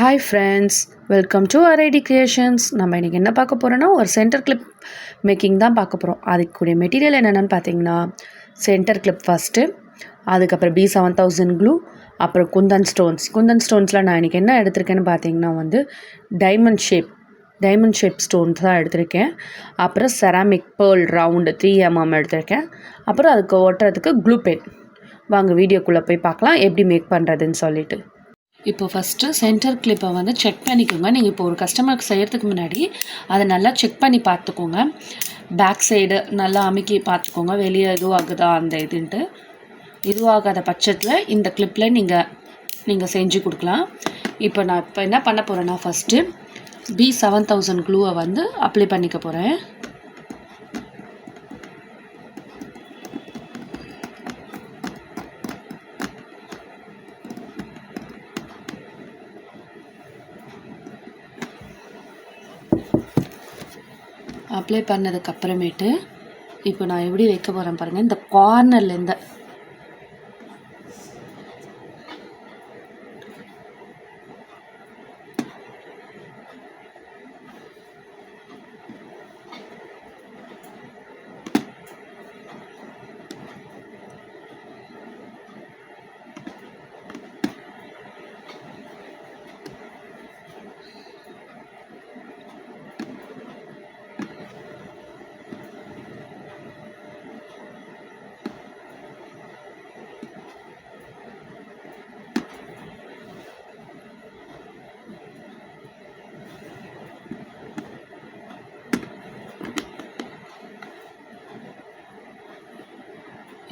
Hi friends, welcome to RID creations. நம்ம இன்றைக்கி என்ன பார்க்க போகிறோன்னா ஒரு சென்டர் கிளிப் மேக்கிங் தான் பார்க்க போகிறோம். அதுக்குரிய மெட்டீரியல் என்னென்னு பார்த்தீங்கன்னா சென்டர் கிளிப் ஃபஸ்ட்டு, அதுக்கப்புறம் B7000 க்ளூ, அப்புறம் குந்தன் ஸ்டோன்ஸில் நான் இன்றைக்கி என்ன எடுத்திருக்கேன்னு பார்த்தீங்கன்னா டைமண்ட் ஷேப் ஸ்டோன்ஸ் தான் எடுத்திருக்கேன். அப்புறம் செராமிக் பேர்ல் ரவுண்டு 3mm எடுத்திருக்கேன். அப்புறம் அதுக்கு ஒட்டுறதுக்கு க்ளூ பென். வாங்க வீடியோக்குள்ளே போய் பார்க்கலாம் எப்படி மேக் பண்ணுறதுன்னு சொல்லிட்டு. இப்போ ஃபஸ்ட்டு சென்டர் கிளிப்பை செக் பண்ணிக்கோங்க. நீங்கள் இப்போ ஒரு கஸ்டமருக்கு செய்கிறதுக்கு முன்னாடி அதை நல்லா செக் பண்ணி பார்த்துக்கோங்க. பேக் சைடு நல்லா அமுக்கி பார்த்துக்கோங்க, வெளியே எதுவும் ஆகுதா அந்த இதுன்ட்டு. இதுவாகாத பட்சத்தில் இந்த கிளிப்பில் நீங்கள் செஞ்சு கொடுக்கலாம். இப்போ நான் என்ன பண்ண போகிறேன்னா ஃபஸ்ட்டு B7000 க்ளூவை அப்ளை பண்ணிக்க போகிறேன். அப்ளை பண்ணதுக்கப்புறமேட்டு இப்போ நான் எப்படி வைக்க போகிறேன் பாருங்கள். இந்த கார்னர்லேருந்து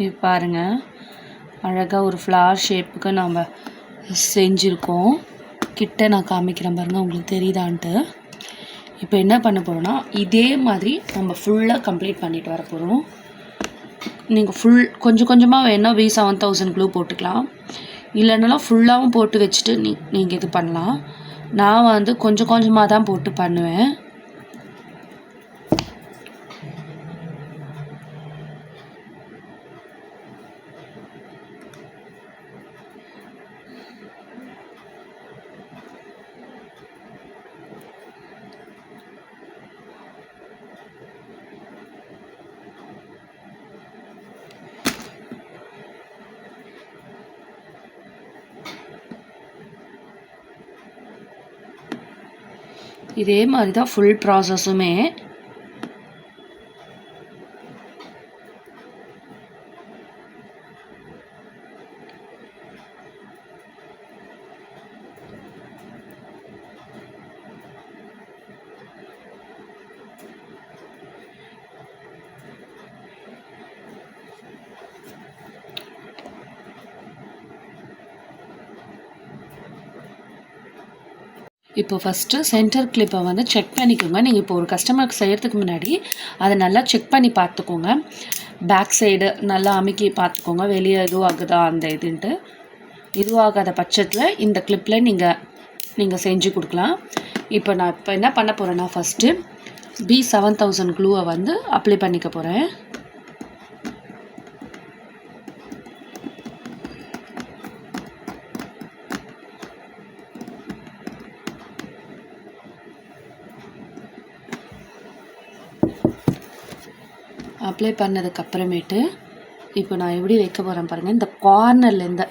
இது பாருங்கள், அழகாக ஒரு ஃப்ளவர் ஷேப்புக்கு நம்ம செஞ்சுருக்கோம். கிட்ட நான் காமிக்கிறேன் பாருங்கள், உங்களுக்கு தெரியுதான்ட்டு. இப்போ என்ன பண்ண போகிறோன்னா இதே மாதிரி நம்ம ஃபுல்லாக கம்ப்ளீட் பண்ணிட்டு வர போகிறோம். நீங்கள் கொஞ்சம் கொஞ்சமாக வேணால் B7000 க்ளூ போட்டுக்கலாம், இல்லைனாலும் ஃபுல்லாகவும் போட்டு வச்சுட்டு நீங்கள் இது பண்ணலாம். நான் கொஞ்சம் கொஞ்சமாக தான் போட்டு பண்ணுவேன். இதே மாதிரி தான் ஃபுல் ப்ராசஸுமே. இப்போ ஃபஸ்ட்டு சென்டர் கிளிப்பை செக் பண்ணிக்கோங்க. நீங்கள் இப்போ ஒரு கஸ்டமருக்கு செய்கிறதுக்கு முன்னாடி அதை நல்லா செக் பண்ணி பார்த்துக்கோங்க. பேக் சைடு நல்லா அமுக்கி பார்த்துக்கோங்க, வெளியே எதுவும் ஆகுதா அந்த இதுன்ட்டு. இதுவாகாத பட்சத்தில் இந்த கிளிப்பில் நீங்கள் செஞ்சு கொடுக்கலாம். இப்போ நான் என்ன பண்ண போகிறேன்னா ஃபஸ்ட்டு B7000 க்ளூவை அப்ளை பண்ணிக்க போகிறேன். அப்ளை பண்ணதுக்கப்புறமேட்டு இப்போ நான் எப்படி வைக்க போகிறேன் பாருங்கள். இந்த கார்னர்லேருந்து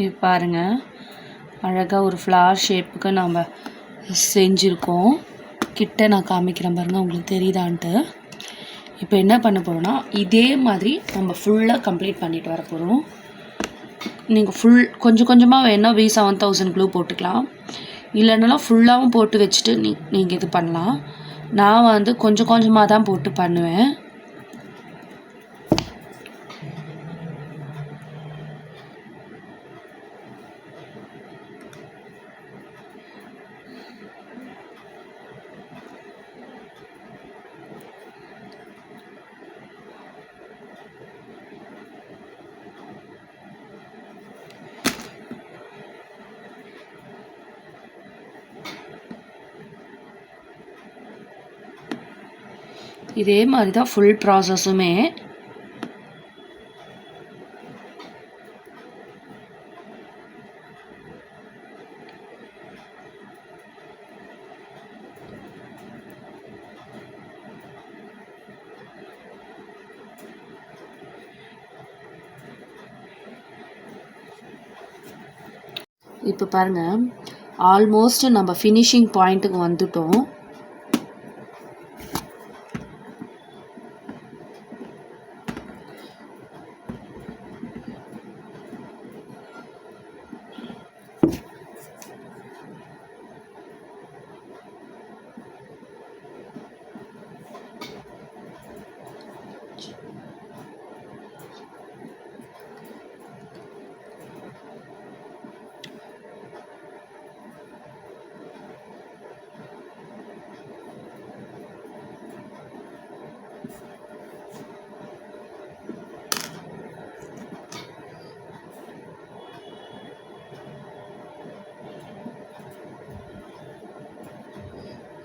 இது பாருங்கள், அழகாக ஒரு ஃப்ளவர் ஷேப்புக்கு நம்ம செஞ்சுருக்கோம். கிட்ட நான் காமிக்கிறேன் பாருங்கள், உங்களுக்கு தெரியுதான்ட்டு. இப்போ என்ன பண்ண போகிறோன்னா இதே மாதிரி நம்ம ஃபுல்லாக கம்ப்ளீட் பண்ணிட்டு வர போகிறோம். நீங்கள் கொஞ்சம் கொஞ்சமாக வேணால் B7000 க்ளூ போட்டுக்கலாம், இல்லைனாலும் ஃபுல்லாகவும் போட்டு வச்சுட்டு நீங்கள் இது பண்ணலாம். நான் வந்து கொஞ்சம் கொஞ்சமாக தான் போட்டு பண்ணுவேன். இதே மாதிரி தான் ஃபுல் ப்ராசஸுமே. இப்போ பாருங்கள், ஆல்மோஸ்ட் நம்ம ஃபினிஷிங் பாயிண்ட்டுக்கு வந்துட்டோம்.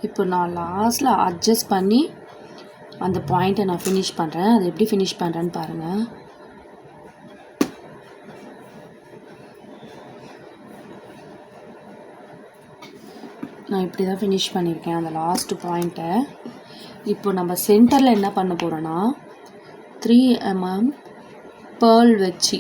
இப்போ நான் லாஸ்ட்டில் அட்ஜஸ்ட் பண்ணி அந்த பாயிண்ட்டை நான் ஃபினிஷ் பண்ணுறேன். அது எப்படி ஃபினிஷ் பண்ணுறேன்னு பாருங்கள். நான் இப்படி தான் ஃபினிஷ் பண்ணியிருக்கேன் அந்த லாஸ்ட்டு பாயிண்ட்டை. இப்போ நம்ம சென்டரில் என்ன பண்ண போகிறோன்னா 3 mm பேர்ல் வச்சு